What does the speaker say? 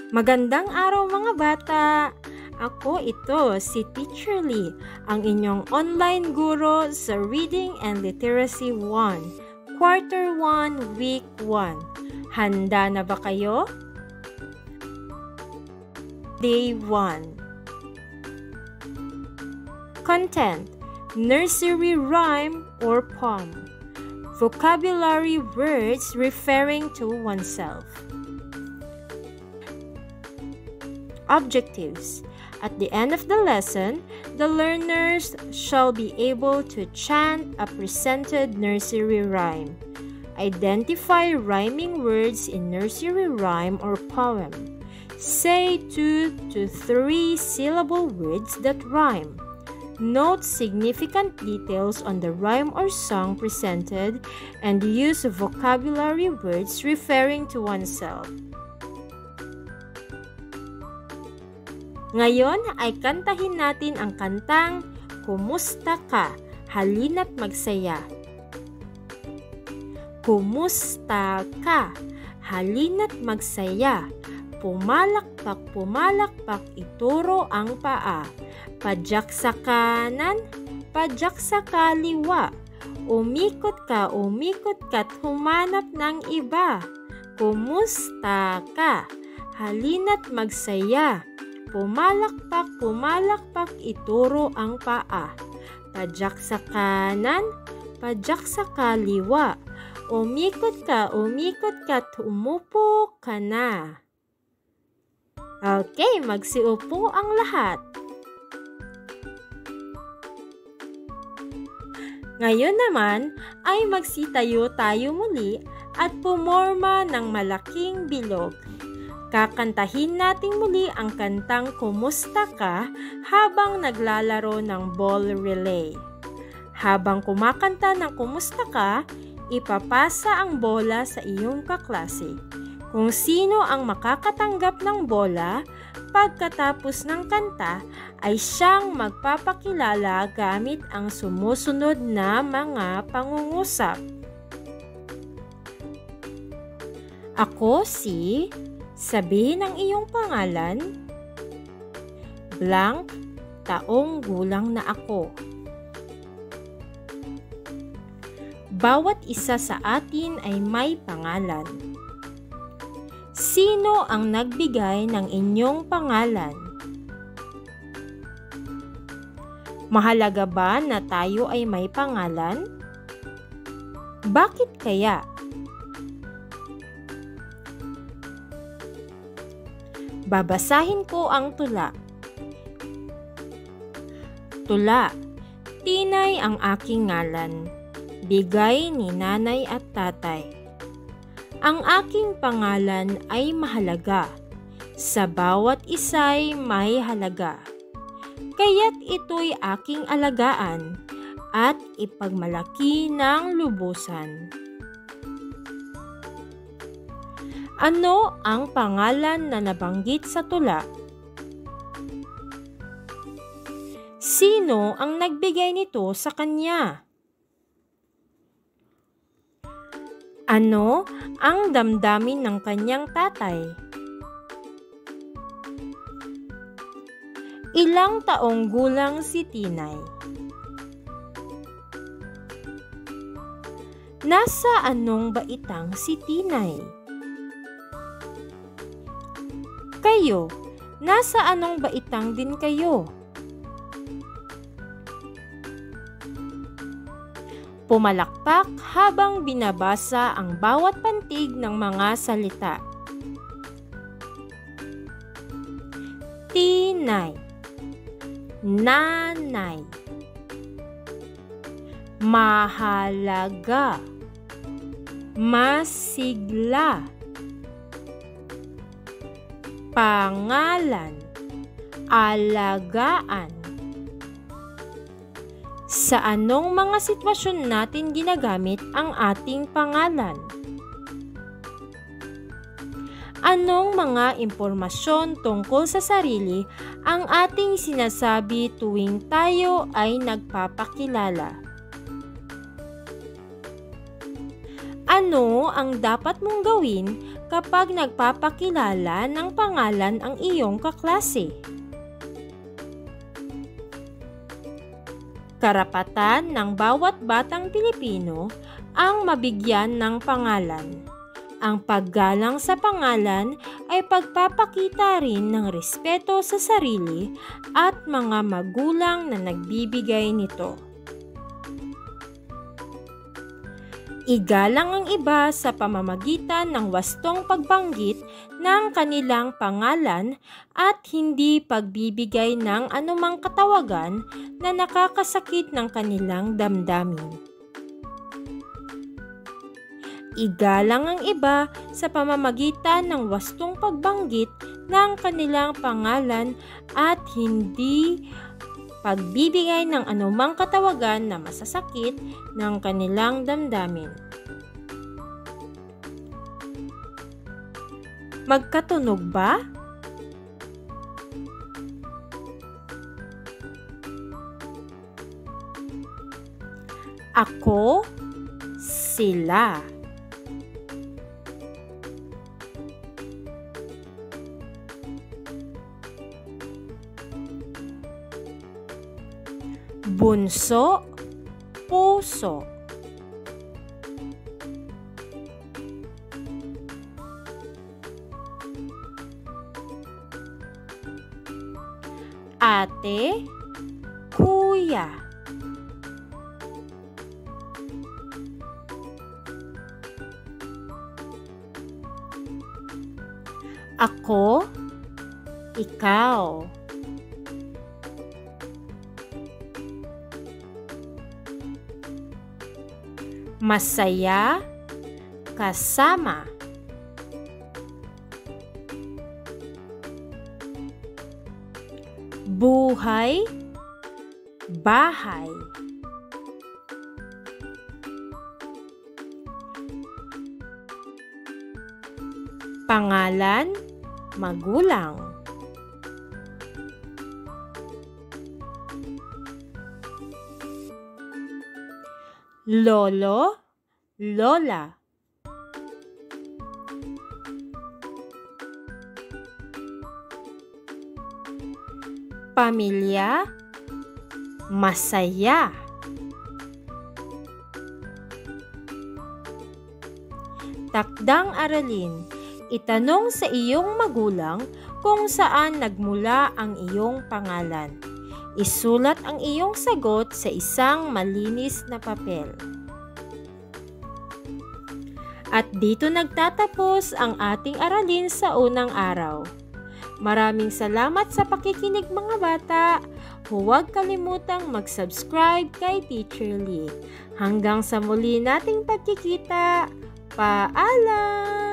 Magandang araw mga bata! Ako ito, si Teacher Lee, ang inyong online guro sa Reading and Literacy 1, Quarter 1, Week 1. Handa na ba kayo? Day 1. Content: nursery rhyme or poem. Vocabulary words referring to oneself. Objectives: at the end of the lesson, the learners shall be able to chant a presented nursery rhyme. Identify rhyming words in nursery rhyme or poem. Say 2 to 3 syllable words that rhyme. Note significant details on the rhyme or song presented and use vocabulary words referring to oneself. Ngayon ay kantahin natin ang kantang Kumusta Ka? Halina't Magsaya. Kumusta ka? Halina't magsaya. Pumalakpak, pumalakpak, ituro ang paa. Padyak sa kanan, padyak sa kaliwa. Umikot ka't humanap ng iba. Kumusta ka? Halina't magsaya. Pumalakpak, pumalakpak, ituro ang paa. Padyak sa kanan, padyak sa kaliwa. Umikot ka't umupo ka na. Okay, magsiupo ang lahat. Ngayon naman ay magsitayo tayo muli at pumorma ng malaking bilog. Kakantahin natin muli ang kantang Kumusta Ka habang naglalaro ng ball relay. Habang kumakanta ng Kumusta Ka, ipapasa ang bola sa iyong kaklase. Kung sino ang makakatanggap ng bola pagkatapos ng kanta ay siyang magpapakilala gamit ang sumusunod na mga pangungusap. Ako si... Sabihin ang iyong pangalan. Blank, taong gulang na ako. Bawat isa sa atin ay may pangalan. Sino ang nagbigay ng inyong pangalan? Mahalaga ba na tayo ay may pangalan? Bakit kaya? Babasahin ko ang tula. Tula. Tinay ang aking ngalan. Bigay ni nanay at tatay. Ang aking pangalan ay mahalaga. Sa bawat isa'y may halaga. Kaya't ito'y aking alagaan at ipagmalaki ng lubusan. Ano ang pangalan na nabanggit sa tula? Sino ang nagbigay nito sa kanya? Ano ang damdamin ng kanyang tatay? Ilang taong gulang si Tinay? Nasa anong baitang si Tinay? Kayo, nasa anong baitang din kayo? Pumalakpak habang binabasa ang bawat pantig ng mga salita. Tinay, nanay, mahalaga, masigla, pangalan, alagaan. Sa anong mga sitwasyon natin ginagamit ang ating pangalan? Anong mga impormasyon tungkol sa sarili ang ating sinasabi tuwing tayo ay nagpapakilala? Ano ang dapat mong gawin kapag nagpapakilala ng pangalan ang iyong kaklase. Karapatan ng bawat batang Pilipino ang mabigyan ng pangalan. Ang paggalang sa pangalan ay pagpapakita rin ng respeto sa sarili at mga magulang na nagbibigay nito. Igalang ang iba sa pamamagitan ng wastong pagbanggit ng kanilang pangalan at hindi pagbibigay ng anumang katawagan na nakakasakit ng kanilang damdamin. Igalang ang iba sa pamamagitan ng wastong pagbanggit ng kanilang pangalan at hindi pagbibigay ng anumang katawagan na masasakit ng kanilang damdamin. Magkatunog ba? Ako, sila. Bunso, puso. Ate, kuya. Ako, ikaw. Masaya, kasama. Buhay, bahay. Pangalan, magulang. Lolo, lola. Pamilya, masaya. Takdang aralin. Itanong sa iyong magulang kung saan nagmula ang iyong pangalan. Isulat ang iyong sagot sa isang malinis na papel. At dito nagtatapos ang ating aralin sa unang araw. Maraming salamat sa pakikinig mga bata. Huwag kalimutang mag-subscribe kay Teacher Lee. Hanggang sa muli nating pagkikita. Paalam!